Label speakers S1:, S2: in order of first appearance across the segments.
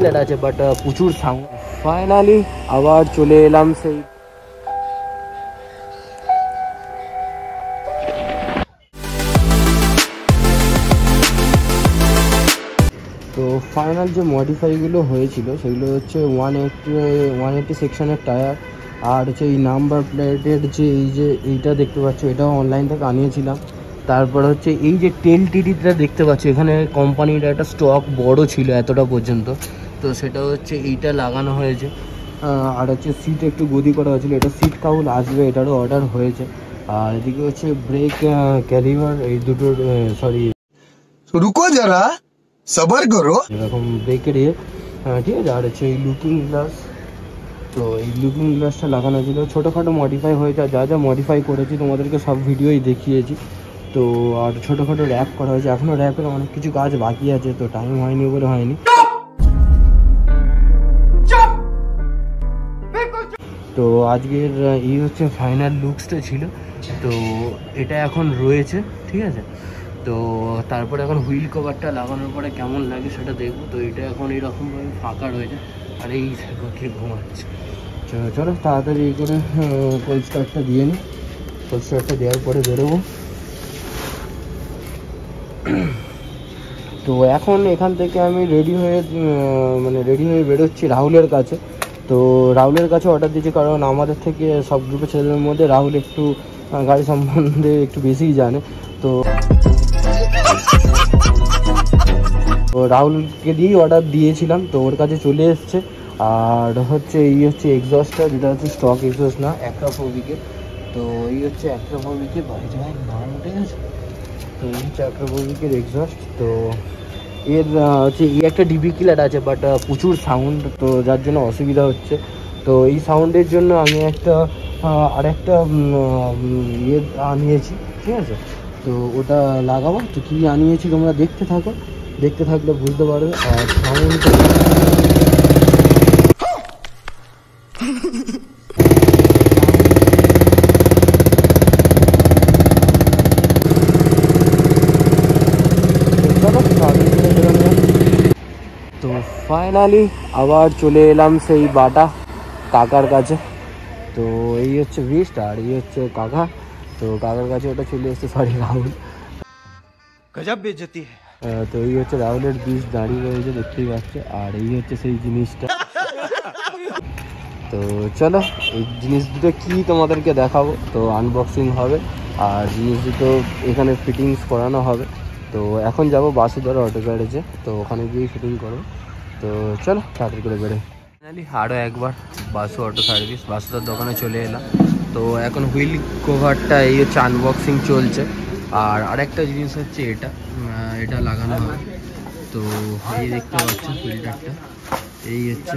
S1: Clear আছে, but প্রচুর sound. Finally আবার চলে এলাম সেই তো ফাইনাল যে মডিফাইগুলো হয়েছিল সেগুলো হচ্ছে 180 সেকশনের টায়ার, আর হচ্ছে এই নাম্বার প্লেটের যে এইটা দেখতে পাচ্ছ, এটাও অনলাইন থেকে আনিয়েছিলাম। তারপর হচ্ছে এই যে টেল টিডিটা দেখতে পাচ্ছ, এখানে কোম্পানির একটা স্টক বড় ছিল এতটা পর্যন্ত, তো সেটা হচ্ছে এইটা লাগানো হয়েছে। আর হচ্ছে সিট একটু গদি করা হয়েছিল, এটা সিট কাউল আসবে, এটারও অর্ডার হয়েছে। আর এদিকে হচ্ছে ব্রেক ক্যালিভার, এই দুটোর
S2: রুকো যারা সবার করো,
S1: এরকম ব্রেকের ঠিক আছে। আর হচ্ছে এই লুকিং গ্লাস, তো এই লুকিং গ্লাসটা লাগানো ছিল। ছোটোখাটো মডিফাই হয়েছে, যা যা মডিফাই করেছি তোমাদেরকে সব ভিডিওই দেখিয়েছি। তো আর ছোটোখাটো র্যাপ করা হয়েছে, এখনও র্যাপের অনেক কিছু কাজ বাকি আছে, তো টাইম হয়নি বলে হয়নি। তো আজকের এই হচ্ছে ফাইনাল লুকসটা ছিল, তো এটা এখন রয়েছে, ঠিক আছে। তো তারপরে এখন হুইল কভারটা লাগানোর পরে কেমন লাগে সেটা দেখবো। তো এটা এখন এইরকমভাবে ফাঁকা রয়েছে, আর এই কে ঘুমাচ্ছে। চলো তাড়াতাড়ি এই করে কোল্ড স্টার্টটা দিয়ে নিই, কোল্ড স্টার্টটা দেওয়ার পরে বেরোবো। তো এখন এখান থেকে আমি রেডি হয়ে বেরোচ্ছি রাহুলের কাছে। তো রাহুলের কাছে অর্ডার দিয়েছি, কারণ আমাদের থেকে সব গ্রুপের ছেলেদের মধ্যে রাহুল একটু গাড়ি সম্বন্ধে একটু বেশিই জানে। তো রাহুলকে দিয়েই অর্ডার দিয়েছিলাম, তো ওর কাছে চলে এসছে। আর হচ্ছে এই হচ্ছে এক্সস্টটা, যেটা হচ্ছে স্টক এক্সস্ট না, অ্যাক্রাফোবিকের। তো এই হচ্ছে অ্যাক্রাফোবিকের বাইরে নাম উঠে গেছে। তো এই হচ্ছে অ্যাক্রাফোবিকের এক্সস্ট। তো এর হচ্ছে এই একটা ডিবি কিলার আছে, বাট প্রচুর সাউন্ড, তো যার জন্য অসুবিধা হচ্ছে। তো এই সাউন্ডের জন্য আমি আরেকটা আনিয়েছি, ঠিক আছে। তো ওটা লাগাবো। তো কী আনিয়েছি তোমরা দেখতে থাকো, দেখতে থাকলে বুঝতে পারবে। আর সাউন্ডটা তো ফাইনালি আবার চলে এলাম সেই বাটা কাকার কাছে। তো এই হচ্ছে ব্রিস্ট, আর এই হচ্ছে কাকা। তো কাকার কাছে ওটা চলে এসছে, সরি রাহুল,
S2: গজব বেইজ্জতি।
S1: তো এই হচ্ছে রাহুলের ব্রিস্ট দাঁড়িয়ে রয়েছে, দেখতেই পাচ্ছে। আর এই হচ্ছে সেই জিনিসটা। তো চলো এই জিনিস দুটো কি তোমাদেরকে দেখাবো, তো আনবক্সিং হবে, আর জিনিস দুটো এখানে ফিটিংস করানো হবে। তো এখন যাব বাসুদার অটো গ্যারেজে, তো ওখানে গিয়েই ফিটিং করবো। তো চলো তাড়াতাড়ি করে বেরোই। ফাইনালি আরও একবার বাসু অটো সার্ভিস বাসুদার দোকানে চলে এলাম। তো এখন হুইল কভারটা এই হচ্ছে আনবক্সিং চলছে। আর আরেকটা জিনিস হচ্ছে এটা লাগানো হবে। তো এই দেখতে পাচ্ছ ফিল্টারটা এই হচ্ছে,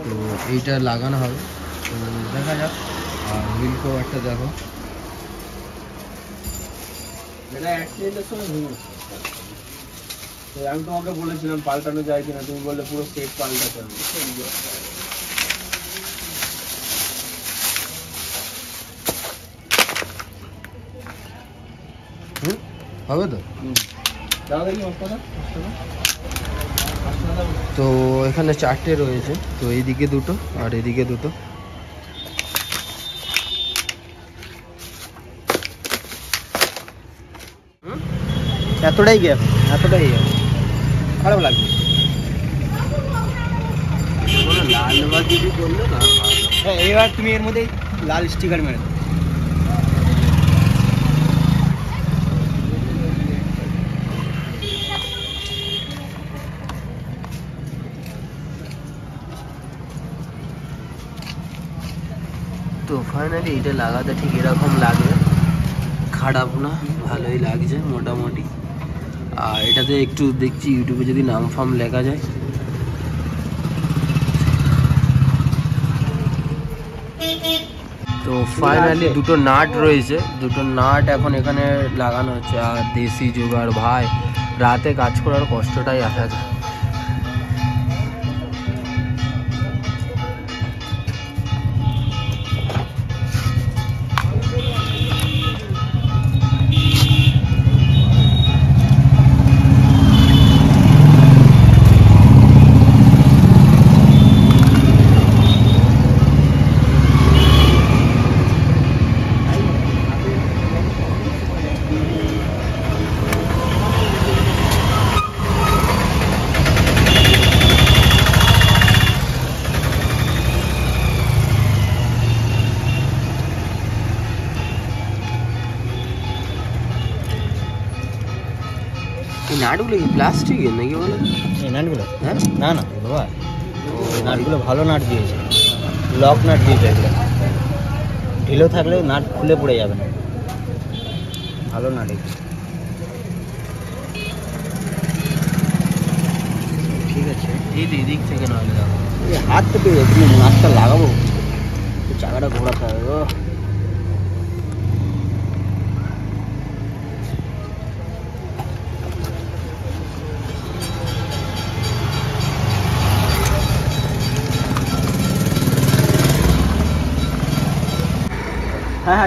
S1: তো এইটা লাগানো হবে। তো দেখা যাক। আর হুইল কভারটা দেখো,
S3: আমি তোমাকে বলেছিলাম পাল্টানো যায় কিনা, তুমি বললে পুরো সেট পাল্টাতে হবে।
S1: হবে তো। তো এখানে চারটে রয়েছে, তো এইদিকে দুটো আর এদিকে দুটো।
S3: এতটাই গ্যাপ খারাপ লাগবে।
S1: লাল বাকি করলে না,
S3: হ্যাঁ এবার তুমি এর মধ্যে লাল স্টিকার মেরে দাও।
S1: তো ফাইনালি এটা লাগাতে ঠিক এরকম লাগবে, খারাপ না, ভালোই লাগছে মোটামুটি। আর এটাতে একটু দেখছি ইউটিউবে যদি নাম ফাম লেখা যায়। তো ফাইনালি দুটো নাট রয়েছে, দুটো নাট এখন এখানে লাগানো হচ্ছে। আর দেশি জোগাড় ভাই, রাতে কাজ করার কষ্টটাই আলাদা। নাটগুলো কি প্লাস্টিকের নাকি বলো?
S4: এই নাটগুলো
S1: হ্যাঁ
S4: না না বাবা, নাটগুলো ভালো নাট দিয়েছে, লক নাট দিয়েছে। এগুলো ঢিলো থাকলে নাট খুলে পড়ে যাবে না, ভালো নাট এগুলো। ঠিক আছে,
S1: এই দিক থেকে নাহলে দেখো
S4: এই হাত তো পেয়ে যাচ্ছে, নাটটা লাগাবো, চাকাটা ঘোরাতে হবে। ও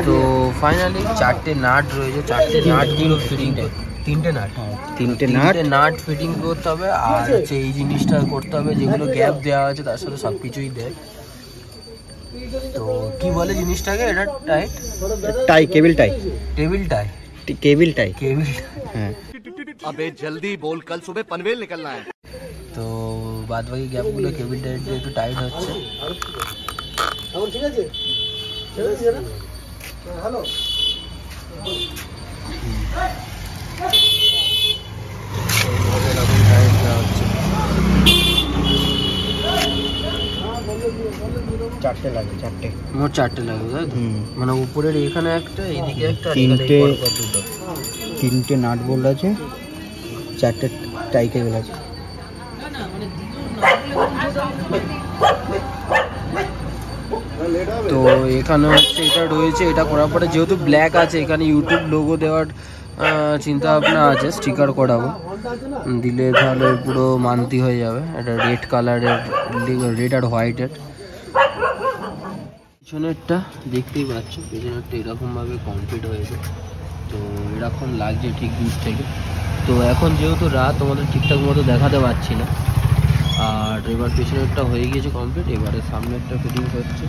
S1: তো ফাইনালি 4টে নাট রয়েছে, 4টে নাটগুলো ফিটিং করতে, 3টে নাট,
S4: তিনটে
S1: নাট ফিটিং করতে হবে। আর হচ্ছে এই জিনিসটা করতে হবে, যেগুলো গ্যাপ দেওয়া আছে তার সাথে সব কিছুই দেয়। তো কি বলে জিনিসটাকে, এটা টাইট
S4: টাই, কেবিল টাই,
S1: টেবিল টাই,
S4: কেবিল টাই।
S1: কেবিল।
S4: হ্যাঁ,
S2: अबे जल्दी बोल, कल सुबह पनवेल निकलना है।
S1: তো বাদ বাকি গ্যাপগুলো কেবিল টাইট দিয়ে একটু টাইট হচ্ছে। ঠিক আছে, হ্যালো,
S4: চারটে লাগে, চারটে,
S1: মোট 4টে লাগবে তাই তো? মানে উপরের এখানে একটা, এইদিকে একটা, আর এখানে
S4: তিনটে,
S1: পরপর দুটো।
S4: তিনটে নাট বোল্ট আছে, চারটে টাই কেবল আছে।
S1: তো এখানে হচ্ছে এটা রয়েছে, এটা করার পরে যেহেতু ব্ল্যাক আছে, এখানে ইউটিউব লোগো দেওয়ার চিন্তা ভাবনা আছে, স্টিকার করাবো, দিলে তাহলে পুরো মান্তি হয়ে যাবে। এটা রেড কালারের, রেড আর হোয়াইটের। পিছনেরটা দেখতেই পাচ্ছ, পিছনেরটা এরকমভাবে কমপ্লিট হয়েছে, তো এরকম লাগছে ঠিক দূর থেকে। তো এখন যেহেতু রাত, তোমাদের ঠিকঠাক মতো দেখাতে পারছি না। আর এবার পিছনেরটা হয়ে গিয়েছে কমপ্লিট, এবারে সামনেরটা ফিটিংস হচ্ছে।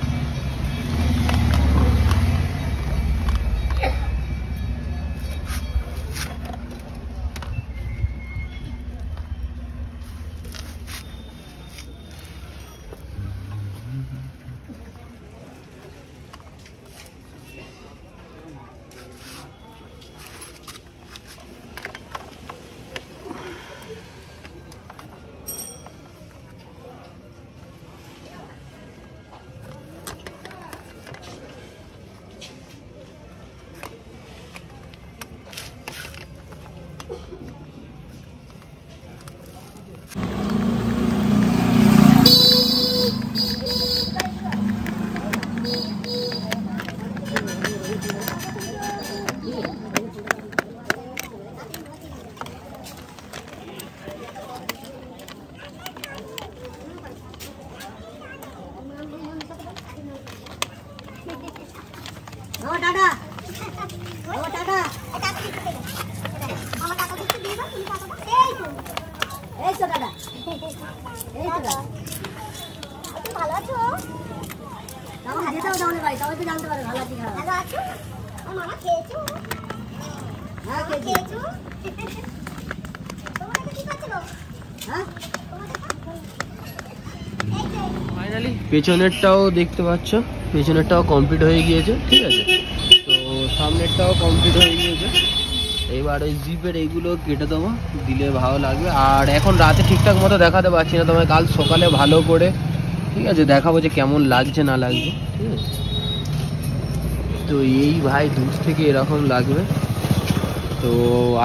S1: ফাইনালি পেছনেরটাও দেখতে পাচ্ছ, পেছনেরটাও কমপ্লিট হয়ে গিয়েছে, ঠিক আছে। তো সামনেরটাও কমপ্লিট হয়ে গিয়েছে। এবার ওই জিপের এইগুলো কেটে দেবো, দিলে ভালো লাগবে। আর এখন রাতে ঠিকঠাক মতো দেখাতে পারছি না, তোমায় কাল সকালে ভালো করে, ঠিক আছে, দেখাবো যে কেমন লাগছে না লাগছে, ঠিক আছে। তো এই ভাই দূর থেকে এরকম লাগবে। তো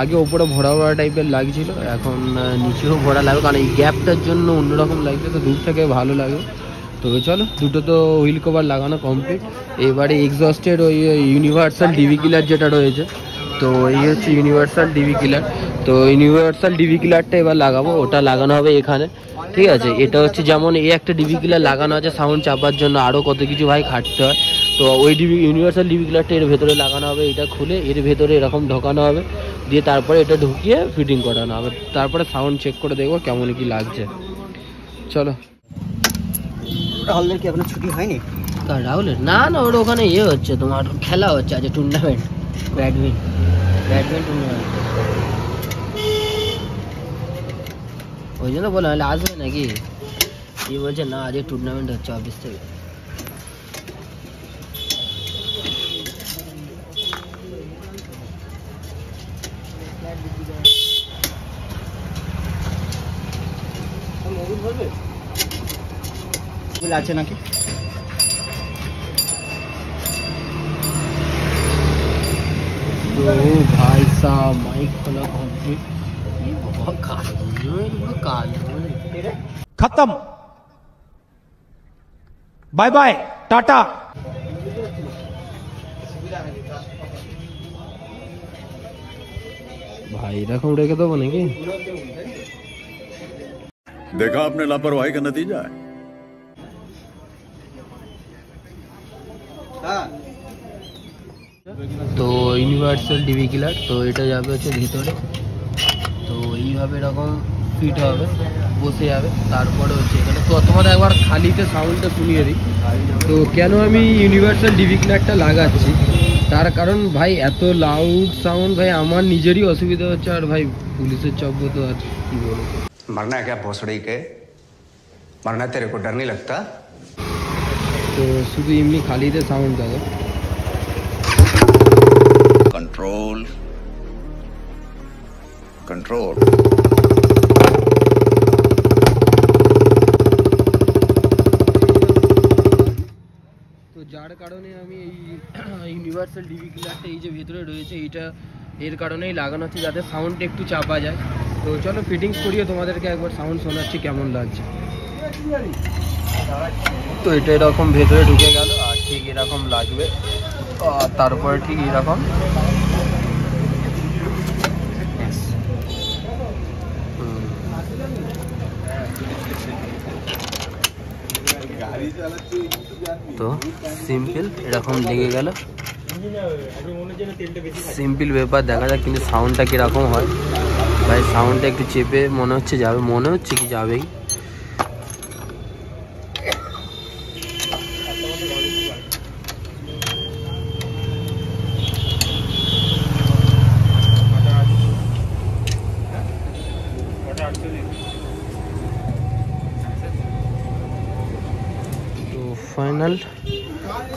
S1: আগে ওপরে ভরা ভরা টাইপের লাগছিল, এখন নিচেও ভরা লাগবে, কারণ এই গ্যাপটার জন্য অন্যরকম লাগছে, তো দূর থেকে ভালো লাগে। তো চলো, দুটো তো হুইল কভার লাগানো কমপ্লিট। এবারে এক্সস্টের ওই ইউনিভার্সাল ডিভি কিলার যেটা রয়েছে, তো এই হচ্ছে ইউনিভার্সাল ডিভি কিলার। তো ইউনিভার্সাল ডিভি কিলারটা এবার লাগাবো, ওটা লাগানো হবে এখানে, ঠিক আছে। এটা হচ্ছে যেমন এই একটা ডিভি কিলার লাগানো আছে সাউন্ড চাপার জন্য, আরও কত কিছু ভাই খাটতে হয়। তো ওই ইউনিভার্সাল ডিভি কিলারটা এর ভেতরে লাগানো হবে, এটা খুলে এর ভেতরে এরকম ঢোকানো হবে, দিয়ে তারপরে এটা ঢুকিয়ে ফিটিং করানো হবে। তারপরে সাউন্ড চেক করে দেখবো কেমন কি লাগছে। চলো।
S4: রাহুলের কি এখনো ছুটি হয়নি?
S1: রাহুলের না না, ওর ওখানে ইয়ে হচ্ছে, তোমার খেলা হচ্ছে আজ, টুর্নামেন্ট, ব্যাডমিন্টন টুর্নামেন্ট, ওই জন্য বলো নাহলে আসবে নাকি। কি বলছে না, আজ টুর্নামেন্ট হচ্ছে অফিস থেকে।
S4: বিল আছে নাকি?
S1: तो भाई साहब माइक खोला कम्प्लीट, ये बहुत
S5: खत्म, बाय बाय टाटा।
S1: भाई रकम रेखे तो बनेगी।
S6: देखा आपने लापरवाही का नतीजा है।
S1: তো ইউনিভার্সাল ডিভি কিলার, তো এটা যাবে হচ্ছে ভিতরে, তো এইভাবে এরকম ফিট হবে, বসে যাবে। তারপরে হচ্ছে এখানে তো তোমাদের একবার খালিতে সাউন্ডটা শুনিয়ে দিই। তো কেন আমি ইউনিভার্সাল ডিভি কিলারটা লাগাচ্ছি, তার কারণ ভাই এত লাউড সাউন্ড ভাই আমার নিজেরই অসুবিধা হচ্ছে, আর ভাই পুলিশের চব্য তো আর কি বলবো।
S7: मरना है क्या भोसड़ी के? मरना तेरे को डर नहीं लगता?
S1: তো শুধু এমনি খালিতে সাউন্ড দাও।
S6: Control control.
S1: তো যার কারণে আমি এই ইউনিভার্সাল ডিভি কিলারটা এই যে ভেতরে রয়েছে এইটা এর কারণেই লাগানো হচ্ছে, যাতে সাউন্ডটা একটু চাপা যায়। তো চলো ফিটিংস করিয়ে তোমাদেরকে একবার সাউন্ড শোনাচ্ছি কেমন লাগছে। তো এটা এরকম ভেতরে ঢুকে গেল, আর ঠিক এরকম লাগবে, আর তারপরে ঠিক এরকম তো সিম্পল এরকম লেগে গেল, সিম্পল ব্যাপার। দেখা যাক কিন্তু সাউন্ডটা কীরকম হয়। ভাই সাউন্ডটা একটু চেপে মনে হচ্ছে যাবে, মনে হচ্ছে কি যাবেই।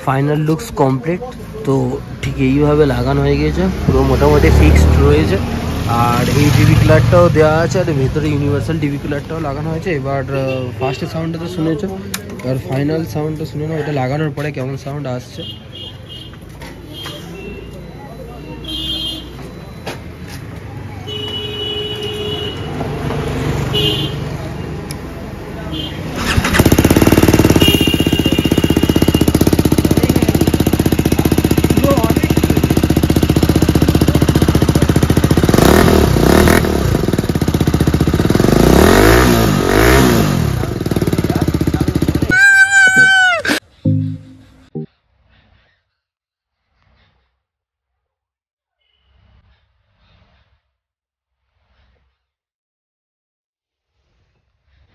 S1: Final looks complete. তো ঠিক এইভাবে লাগানো হয়ে গিয়েছে, পুরো মোটামুটি ফিক্সড রয়েছে। আর এই ডিভি কিলারটাও দেওয়া আছে, আর ভেতরে ইউনিভার্সাল ডিভি কিলারটাও লাগানো হয়েছে। এবার ফার্স্টের সাউন্ডটা তো শুনেছো, আর ফাইনাল সাউন্ডটা শুনে নাও, এটা লাগানোর পরে কেমন সাউন্ড আসছে।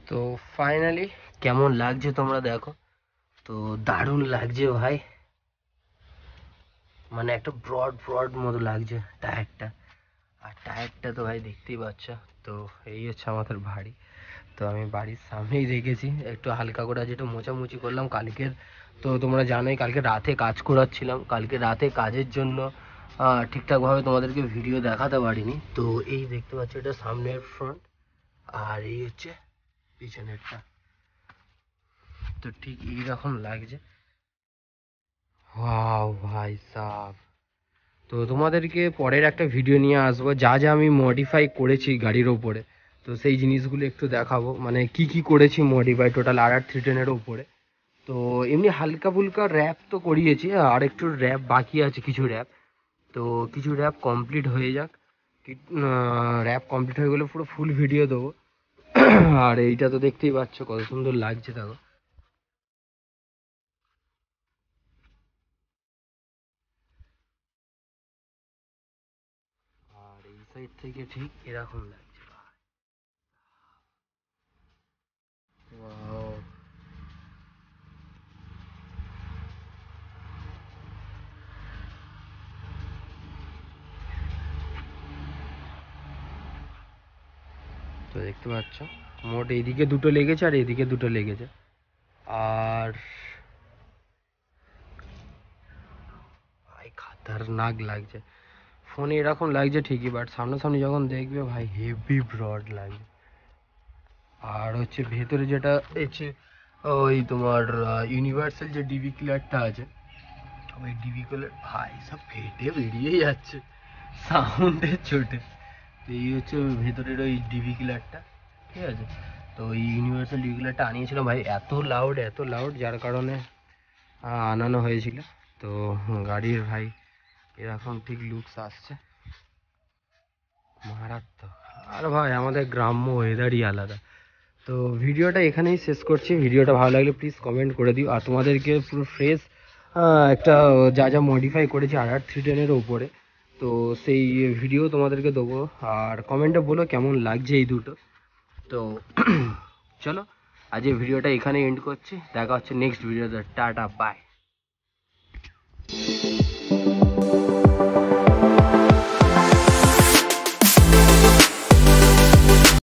S1: তো ফাইনালি কেমন লাগছে তোমরা দেখো। তো দারুণ লাগছে ভাই, মানে একটা ব্রড মতো লাগছে টায়ারটা। আর টায়ারটা তো ভাই দেখতেই পাচ্ছ। তো এই হচ্ছে আমাদের বাড়ি। তো আমি বাড়ির সামনেই রেখেছি, একটু হালকা করে যেটা মোছামুছি করলাম কালকের। তো তোমরা জানোই কালকে রাতে কাজ করাচ্ছিলাম, কালকে রাতে কাজের জন্য ঠিকঠাকভাবে তোমাদেরকে ভিডিও দেখাতে পারিনি। তো এই দেখতে পাচ্ছ এটা সামনের ফ্রন্ট, আর এই হচ্ছে পিছনেরটা। তো ঠিক এইরকম লাগছে। ওয়াও ভাই সাব। তো তোমাদেরকে পরের একটা ভিডিও নিয়ে আসবো, যা যা আমি মডিফাই করেছি গাড়ির ওপরে। তো সেই জিনিসগুলো একটু দেখাবো, মানে কি কি করেছি মডিফাই টোটাল RR310-এর ওপরে। তো এমনি হালকা ফুলকা র্যাপ তো করিয়েছি, আর একটু র্যাপ বাকি আছে, কিছু র্যাপ। তো কিছু র্যাপ কমপ্লিট হয়ে যাক, র্যাপ কমপ্লিট হয়ে গেলে পুরো ফুল ভিডিও দেবো। আর এইটা তো দেখতেই পাচ্ছ কত সুন্দর লাগছে দেখো। আর এই সাইড থেকে ঠিক এরকম লাগছে। Wow. তো দেখতে পাচ্ছ মোট এইদিকে দুটো লেগেছে আর এইদিকে দুটো লেগেছে। আর ভাই খাতারনাক লাগছে, ফোনে এরকম লাগছে ঠিকই, বাট সামনাসামনি যখন দেখবে ভাই হেভি ব্রড লাগবে। আর হচ্ছে ভেতরে যেটা হচ্ছে ওই তোমার ইউনিভার্সাল যে ডিভি কিলারটা আছে, ওই ডিভি কিলার ভাই সব ফেটে বেরিয়ে যাচ্ছে সাউন্ডের চোটে। তো এই হচ্ছে ভেতরের ওই ডিভি কিলারটা, ঠিক আছে। তো এই ইউনিভার্সাল ডিভি কিলারটা আনিয়েছিলাম ভাই, এত লাউড যার কারণে আনানো হয়েছিল। তো গাড়ির ভাই এরকম ঠিক লুকস আসছে, মারাত্মক। আর ভাই আমাদের গ্রাম্য ওয়েদারই আলাদা। তো ভিডিওটা এখানেই শেষ করছি। ভিডিওটা ভালো লাগলে প্লিজ কমেন্ট করে দিও। আর তোমাদেরকে পুরো ফ্রেশ একটা যা মডিফাই করেছি RR310-এর ওপরে, তো সেই ভিডিও তোমাদেরকে দেবো। আর কমেন্টে বলো কেমন লাগছে এই দুটো। তো চলো আজ এই ভিডিওটা এখানে এন্ড করছি, দেখা হচ্ছে নেক্সট ভিডিওতে। Tata bye.